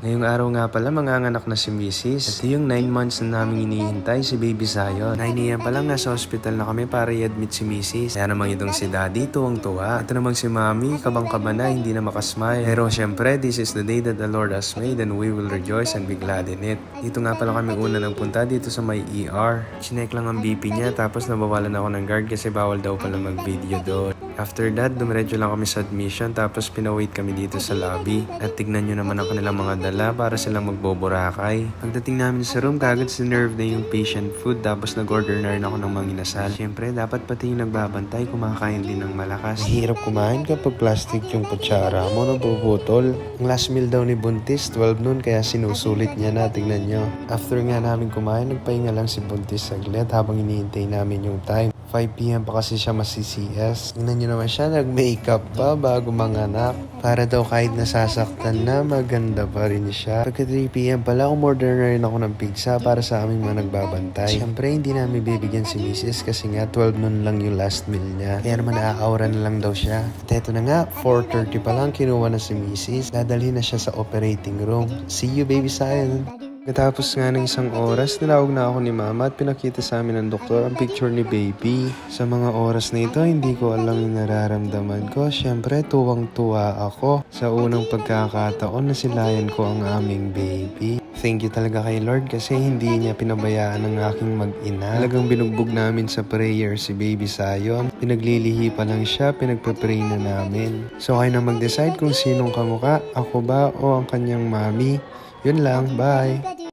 Ngayong araw nga pala manganganak na si Mrs. Ito yung 9 months na namin hinihintay si Baby Zion. 9 AM pa lang nasa hospital na kami para i-admit si Mrs. Kaya namang itong si Daddy tuwang-tuwa. Ito namang si Mommy kabang-kaba na hindi na makasmile. Pero syempre this is the day that the Lord has made and we will rejoice and be glad in it. Dito nga pala kami una nagpunta dito sa may ER. Chinek lang ang BP niya tapos nabawalan ako ng guard kasi bawal daw pala mag-video doon. After that, dumiretso lang kami sa admission tapos pinawait kami dito sa lobby. At tignan nyo naman ang kanilang mga dala para silang magboborakay. Pagdating namin sa room, kagad sinerve na yung patient food tapos nag-order na rin ako ng manginasal. Siyempre, dapat pati yung nagbabantay kumakain din ng malakas. Mahirap kumain kapag plastic yung kutsara mo nabubutol. Ang last meal daw ni Buntis, 12 noon kaya sinusulit niya na, tignan nyo. After nga namin kumain, nagpahinga lang si Buntis saglit habang hinihintay namin yung time. 5 PM pa kasi siya masi-CS. Tingnan nyo naman siya, nag-makeup pa bago manganak. Para daw kahit nasasaktan na, maganda pa rin siya. Pagka 3 PM pala, umorder na rin ako ng pizza para sa aming mga nagbabantay. Siyempre, hindi namin bibigyan si Mrs. kasi nga 12 noon lang yung last meal niya. Kaya naman naaaura na lang daw siya. At eto na nga, 4:30 pa lang kinuha na si Mrs. Dadalhin na siya sa operating room. See you, Baby Zion! Katapos nga ng isang oras, nilawag na ako ni Mama at pinakita sa amin ng doktor ang picture ni Baby. Sa mga oras na ito, hindi ko alam yung nararamdaman ko. Siyempre, tuwang-tuwa ako sa unang pagkakataon na silayan ko ang aming baby. Thank you talaga kay Lord kasi hindi niya pinabayaan ang aking mag-ina. Talagang binugbog namin sa prayer si Baby Zion. Pinaglilihi pa lang siya, pinagpe-pray na namin. So kayo na mag-decide kung sinong kamuka, ako ba o ang kanyang mami. Yun lang, bye!